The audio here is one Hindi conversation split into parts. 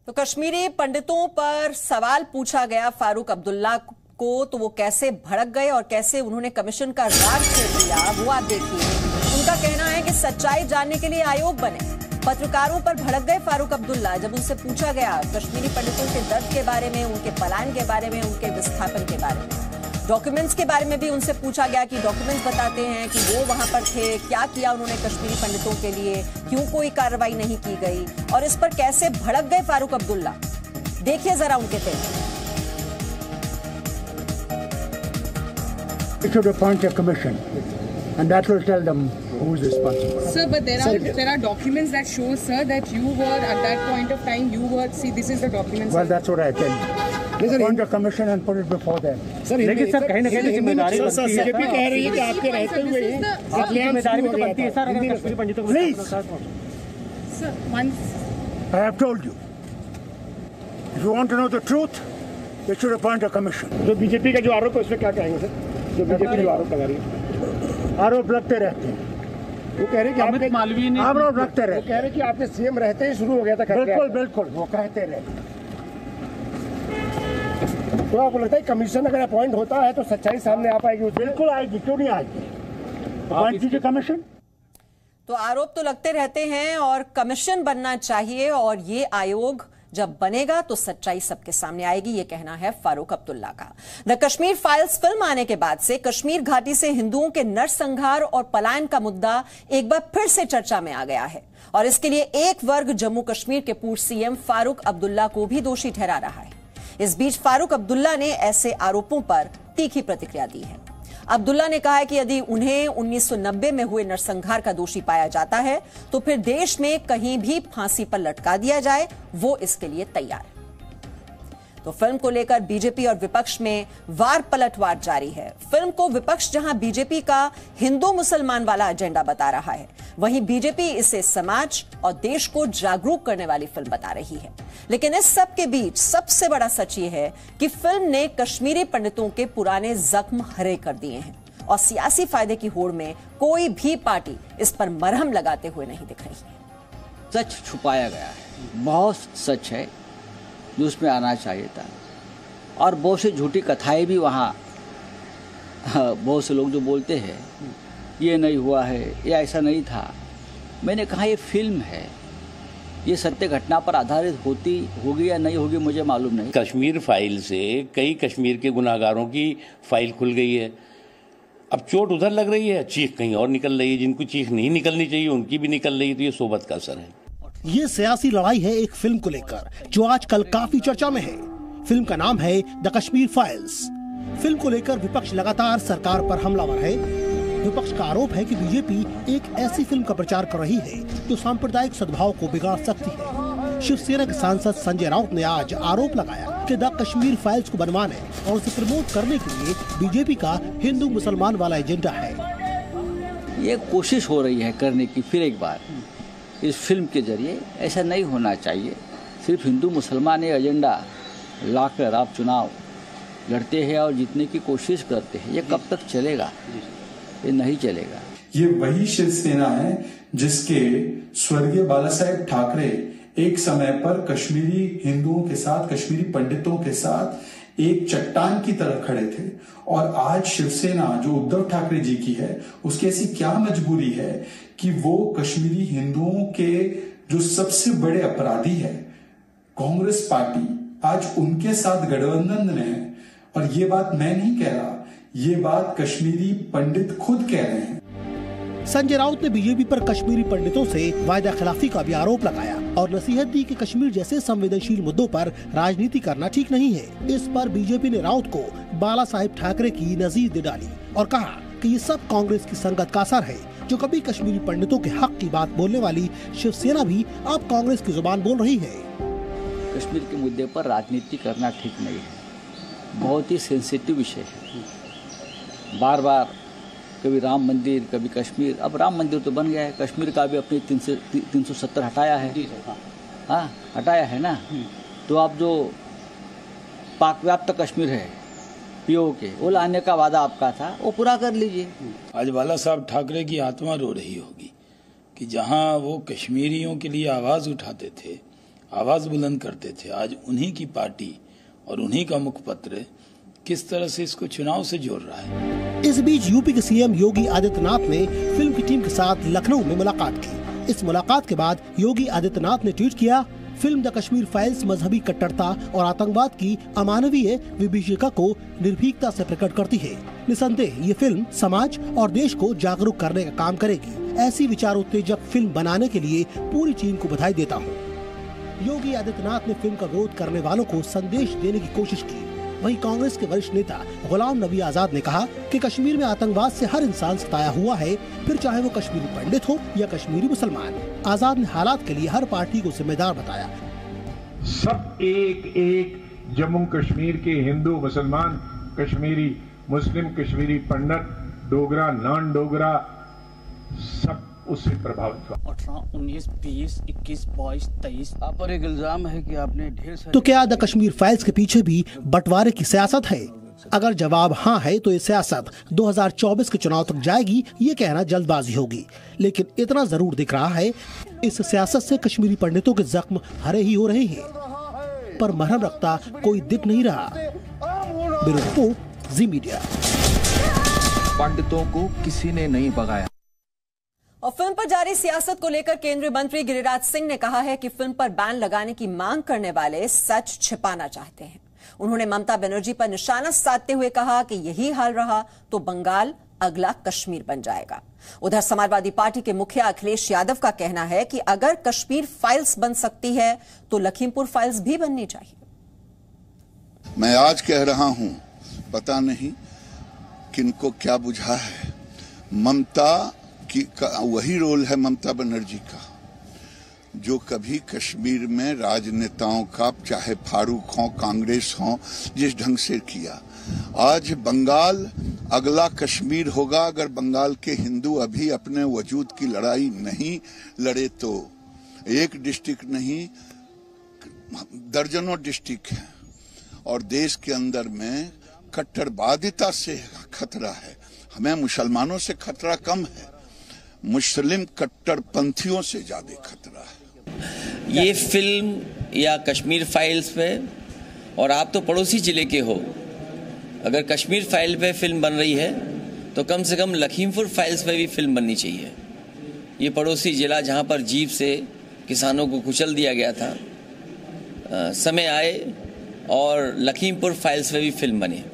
तो कश्मीरी पंडितों पर सवाल पूछा गया फारूक अब्दुल्ला को, तो वो कैसे भड़क गए और कैसे उन्होंने कमीशन का राग छेड़ दिया, वो आप देखिए। उनका कहना है कि सच्चाई जानने के लिए आयोग बने। पत्रकारों पर भड़क गए फारूक अब्दुल्ला जब उनसे पूछा गया कश्मीरी पंडितों के दर्द के बारे में, उनके पलायन के बारे में, उनके विस्थापन के बारे में। डॉक्यूमेंट्स के बारे में भी उनसे पूछा गया कि डॉक्यूमेंट्स बताते हैं कि वो वहां पर थे, क्या किया उन्होंने कश्मीरी पंडितों के लिए, क्यों कोई कार्रवाई नहीं की गई, और इस पर कैसे भड़क गए फारूक अब्दुल्ला। देखिए जरा उनके तेवर। It should appoint a commission, and that will tell them who is responsible. Sir, but there are documents that show, sir, that you were at that point of time. You were. See, this is the documents. Well, that's what I tell you. Appoint a commission and put it before them. लेकिन सर कहीं ना कहीं जिम्मेदारी बनती है। बीजेपी कह रही है कि आपके रहते हुए जिम्मेदारी भी तो बनती है सर, अगर कश्मीरी पंडितों को। Please, Sir, once. I have told you. If you want to know the truth, they should appoint a commission. जो बीजेपी का जो आरोप है उसमें क्या कहेंगे सर? जो बीजेपी जो आरोप लगा रही है, आरोप लगते रहते हैं। वो कह रहे कि आपके मालवीय ने आरोप लगते रहे। वो कह रहे कि आपके सीएम रहते ही शुरू हो गया था। बिल्कुल बिल्कुल, वो कहते रहे। तो आपको लगता है कमीशन अगर अपॉइंट होता है तो सच्चाई सामने आ पाएगी? बिल्कुल आएगी, क्यों नहीं आएगी? अपॉइंट कीजिए कमीशन। तो आरोप तो लगते रहते हैं और कमीशन बनना चाहिए, और ये आयोग जब बनेगा तो सच्चाई सबके सामने आएगी, ये कहना है फारूक अब्दुल्ला का। द कश्मीर फाइल्स फिल्म आने के बाद से कश्मीर घाटी से हिंदुओं के नरसंहार और पलायन का मुद्दा एक बार फिर से चर्चा में आ गया है, और इसके लिए एक वर्ग जम्मू कश्मीर के पूर्व सीएम फारूक अब्दुल्ला को भी दोषी ठहरा रहा है। इस बीच फारूक अब्दुल्ला ने ऐसे आरोपों पर तीखी प्रतिक्रिया दी है। अब्दुल्ला ने कहा है कि यदि उन्हें 1990 में हुए नरसंहार का दोषी पाया जाता है तो फिर देश में कहीं भी फांसी पर लटका दिया जाए, वो इसके लिए तैयार है। तो फिल्म को लेकर बीजेपी और विपक्ष में वार पलटवार जारी है। फिल्म को विपक्ष जहां बीजेपी का हिंदू मुसलमान वाला एजेंडा बता रहा है, वहीं बीजेपी इसे समाज और देश को जागरूक करने वाली फिल्म बता रही है। लेकिन इस सब के बीच सबसे बड़ा सच ये है कि फिल्म ने कश्मीरी पंडितों के पुराने जख्म हरे कर दिए हैं, और सियासी फायदे की होड़ में कोई भी पार्टी इस पर मरहम लगाते हुए नहीं दिख रही है। सच छुपाया गया है, बहुत सच है जो उसमें आना चाहिए था, और बहुत सी झूठी कथाएं भी वहाँ बहुत से लोग जो बोलते हैं ये नहीं हुआ है, ये ऐसा नहीं था। मैंने कहा ये फिल्म है, ये सत्य घटना पर आधारित होगी या नहीं होगी मुझे मालूम नहीं। कश्मीर फाइल से कई कश्मीर के गुनाहगारों की फाइल खुल गई है। अब चोट उधर लग रही है, चीख कहीं और निकल रही है। जिनको चीख नहीं निकलनी चाहिए उनकी भी निकल रही है, तो ये सोबत का असर है। ये सियासी लड़ाई है एक फिल्म को लेकर जो आजकल काफी चर्चा में है। फिल्म का नाम है द कश्मीर फाइल्स। फिल्म को लेकर विपक्ष लगातार सरकार पर हमलावर है। विपक्ष का आरोप है कि बीजेपी एक ऐसी फिल्म का प्रचार कर रही है जो सांप्रदायिक सद्भाव को बिगाड़ सकती है। शिवसेना के सांसद संजय राउत ने आज आरोप लगाया कि द कश्मीर फाइल्स को बनवाने और उसे प्रमोट करने के लिए बीजेपी का हिंदू मुसलमान वाला एजेंडा है। ये कोशिश हो रही है करने की फिर एक बार इस फिल्म के जरिए। ऐसा नहीं होना चाहिए। सिर्फ हिंदू मुसलमान एजेंडा लाकर आप चुनाव लड़ते हैं और जीतने की कोशिश करते हैं, ये कब तक चलेगा? ये नहीं चलेगा। ये वही शिवसेना है जिसके स्वर्गीय बाला साहेब ठाकरे एक समय पर कश्मीरी हिंदुओं के साथ, कश्मीरी पंडितों के साथ एक चट्टान की तरह खड़े थे, और आज शिवसेना जो उद्धव ठाकरे जी की है उसकी ऐसी क्या मजबूरी है कि वो कश्मीरी हिंदुओं के जो सबसे बड़े अपराधी है कांग्रेस पार्टी आज उनके साथ गठबंधन में है। और ये बात मैं नहीं कह रहा, ये बात कश्मीरी पंडित खुद कह रहे हैं। संजय राउत ने बीजेपी पर कश्मीरी पंडितों से वायदा खिलाफी का भी आरोप लगाया और नसीहत दी कि कश्मीर जैसे संवेदनशील मुद्दों पर राजनीति करना ठीक नहीं है। इस पर बीजेपी ने राउत को बाला साहेब ठाकरे की नजीर दे डाली और कहा कि ये सब कांग्रेस की संगत का असर है, जो कभी कश्मीरी पंडितों के हक की बात बोलने वाली शिवसेना भी अब कांग्रेस की जुबान बोल रही है। कश्मीर के मुद्दे पर राजनीति करना ठीक नहीं है, बहुत ही सेंसिटिव विषय है। बार बार कभी राम मंदिर, कभी कश्मीर। अब राम मंदिर तो बन गया है, कश्मीर का भी अपने 370 हटाया है। हाँ, हटाया है ना। तो अब जो पाक व्याप्त कश्मीर है पीओ के, वो लाने का वादा आपका था, वो पूरा कर लीजिए। आज बाला साहब ठाकरे की आत्मा रो रही होगी कि जहां वो कश्मीरियों के लिए आवाज उठाते थे, आवाज बुलंद करते थे, आज उन्हीं की पार्टी और उन्हीं का मुखपत्र किस तरह से इसको चुनाव से जोड़ रहा है। इस बीच यूपी के सीएम योगी आदित्यनाथ ने फिल्म की टीम के साथ लखनऊ में मुलाकात की। इस मुलाकात के बाद योगी आदित्यनाथ ने ट्वीट किया, फिल्म द कश्मीर फाइल्स मजहबी कट्टरता और आतंकवाद की अमानवीय विभीषिका को निर्भीकता से प्रकट करती है। निसंदेह ये फिल्म समाज और देश को जागरूक करने का काम करेगी। ऐसी विचारोत्तेजक फिल्म बनाने के लिए पूरी टीम को बधाई देता हूँ। योगी आदित्यनाथ ने फिल्म का विरोध करने वालों को संदेश देने की कोशिश की। वहीं कांग्रेस के वरिष्ठ नेता गुलाम नबी आजाद ने कहा कि कश्मीर में आतंकवाद से हर इंसान सताया हुआ है, फिर चाहे वो कश्मीरी पंडित हो या कश्मीरी मुसलमान। आजाद ने हालात के लिए हर पार्टी को जिम्मेदार बताया। सब एक जम्मू कश्मीर के हिंदू मुसलमान, कश्मीरी मुस्लिम, कश्मीरी पंडित, डोगरा नॉन डोगरा, सब उससे प्रभावित हुआ। 18, 19, 20, 21, 22, 23 आप पर एक इल्जाम है कि आपने ढेर सारे। तो क्या द कश्मीर फाइल्स के पीछे भी बंटवारे की सियासत है? अगर जवाब हाँ है तो ये सियासत 2024 के चुनाव तक जाएगी, ये कहना जल्दबाजी होगी। लेकिन इतना जरूर दिख रहा है, इस सियासत से कश्मीरी पंडितों के जख्म हरे ही हो रहे हैं, पर मरहम रखता कोई दिख नहीं रहा। ब्यूरो रिपोर्ट, जी मीडिया। पंडितों को किसी ने नहीं भगाया। और फिल्म पर जारी सियासत को लेकर केंद्रीय मंत्री गिरिराज सिंह ने कहा है कि फिल्म पर बैन लगाने की मांग करने वाले सच छिपाना चाहते हैं। उन्होंने ममता बनर्जी पर निशाना साधते हुए कहा कि यही हाल रहा तो बंगाल अगला कश्मीर बन जाएगा। उधर समाजवादी पार्टी के मुखिया अखिलेश यादव का कहना है कि अगर कश्मीर फाइल्स बन सकती है तो लखीमपुर फाइल्स भी बननी चाहिए। मैं आज कह रहा हूं, पता नहीं किनको क्या बुझा है, ममता की वही रोल है ममता बनर्जी का, जो कभी कश्मीर में राजनेताओं का, चाहे फारूक हो, कांग्रेस हो, जिस ढंग से किया। आज बंगाल अगला कश्मीर होगा अगर बंगाल के हिंदू अभी अपने वजूद की लड़ाई नहीं लड़े तो। एक डिस्ट्रिक्ट नहीं, दर्जनों डिस्ट्रिक्ट है और देश के अंदर में कट्टरवादिता से खतरा है। हमें मुसलमानों से खतरा कम है, मुस्लिम कट्टरपंथियों से ज्यादा खतरा है। ये फिल्म या कश्मीर फाइल्स पे, और आप तो पड़ोसी जिले के हो, अगर कश्मीर फाइल पे फिल्म बन रही है तो कम से कम लखीमपुर फाइल्स पे भी फिल्म बननी चाहिए। ये पड़ोसी जिला जहां पर जीप से किसानों को कुचल दिया गया था, समय आए और लखीमपुर फाइल्स पे भी फिल्म बने।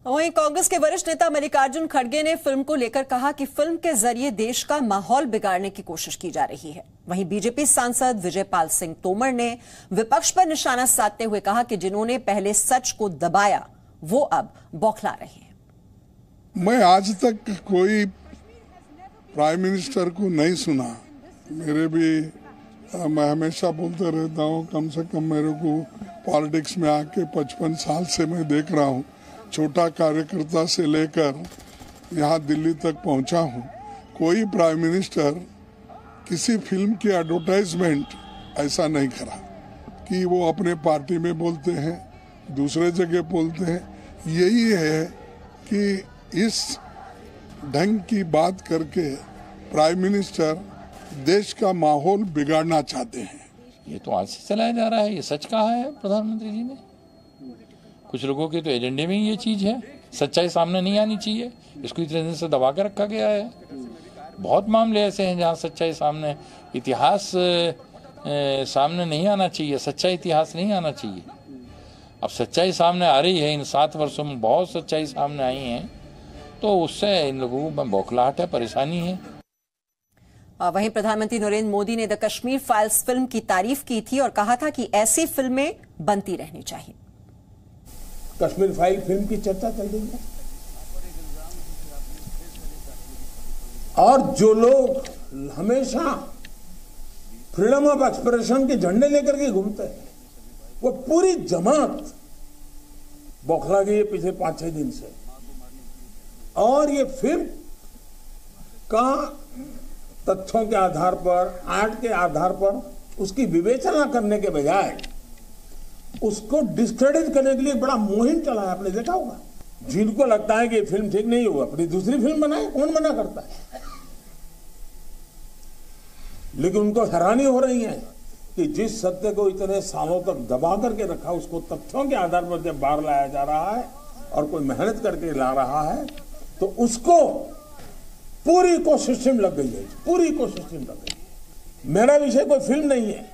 वहीं कांग्रेस के वरिष्ठ नेता मल्लिकार्जुन खड़गे ने फिल्म को लेकर कहा कि फिल्म के जरिए देश का माहौल बिगाड़ने की कोशिश की जा रही है। वहीं बीजेपी सांसद विजयपाल सिंह तोमर ने विपक्ष पर निशाना साधते हुए कहा कि जिन्होंने पहले सच को दबाया वो अब बौखला रहे हैं। मैं आज तक कोई प्राइम मिनिस्टर को नहीं सुना, मेरे भी मैं हमेशा बोलते रहता हूँ, कम से कम मेरे को पॉलिटिक्स में आके 55 साल से मैं देख रहा हूँ, छोटा कार्यकर्ता से लेकर यहाँ दिल्ली तक पहुँचा हूँ। कोई प्राइम मिनिस्टर किसी फिल्म की एडवर्टाइजमेंट ऐसा नहीं करा कि वो अपने पार्टी में बोलते हैं, दूसरे जगह बोलते हैं। यही है कि इस ढंग की बात करके प्राइम मिनिस्टर देश का माहौल बिगाड़ना चाहते हैं। ये तो आज से चलाया जा रहा है, ये सच कहा है प्रधानमंत्री जी ने। कुछ लोगों के तो एजेंडे में ही ये चीज है, सच्चाई सामने नहीं आनी चाहिए, इसको इतने दिन से दबा के रखा गया है। बहुत मामले ऐसे हैं जहाँ सच्चाई सामने, इतिहास सामने नहीं आना चाहिए, सच्चा इतिहास नहीं आना चाहिए। अब सच्चाई सामने आ रही है, इन 7 वर्षों में बहुत सच्चाई सामने आई है, तो उससे इन लोगों में बौखलाहट है, परेशानी है। वहीं प्रधानमंत्री नरेंद्र मोदी ने द कश्मीर फाइल्स फिल्म की तारीफ की थी और कहा था कि ऐसी फिल्में बनती रहनी चाहिए। कश्मीर फाइल फिल्म की चर्चा चल रही है और जो लोग हमेशा फ्रीडम ऑफ एक्सप्रेशन के झंडे लेकर के घूमते हैं, वो पूरी जमात बौखला गई है पिछले 5-6 दिन से। और ये फिल्म का तथ्यों के आधार पर, आर्ट के आधार पर उसकी विवेचना करने के बजाय उसको डिस्क्रेडिट करने के लिए बड़ा मुहिम चला है, आपने देखा होगा। जिनको लगता है कि ये फिल्म ठीक नहीं हुआ, अपनी दूसरी फिल्म बनाए, कौन मना करता है। लेकिन उनको हैरानी हो रही है कि जिस सत्य को इतने सालों तक दबा करके रखा उसको तथ्यों के आधार पर जब बाहर लाया जा रहा है और कोई मेहनत करके ला रहा है तो उसको पूरी इकोसिस्टम लग गई है, पूरी इकोसिस्टम लग गई है। मेरा विषय कोई फिल्म नहीं है,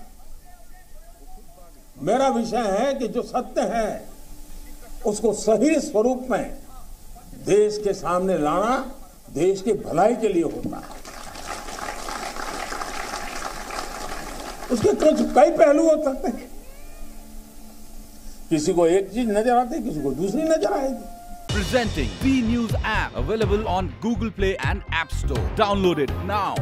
मेरा विषय है कि जो सत्य है उसको सही स्वरूप में देश के सामने लाना देश की भलाई के लिए होता है। उसके कई पहलू हो सकते हैं, किसी को एक चीज नजर आती है, किसी को दूसरी नजर आएगी। Presenting B News app available on Google Play and App Store. Download it now.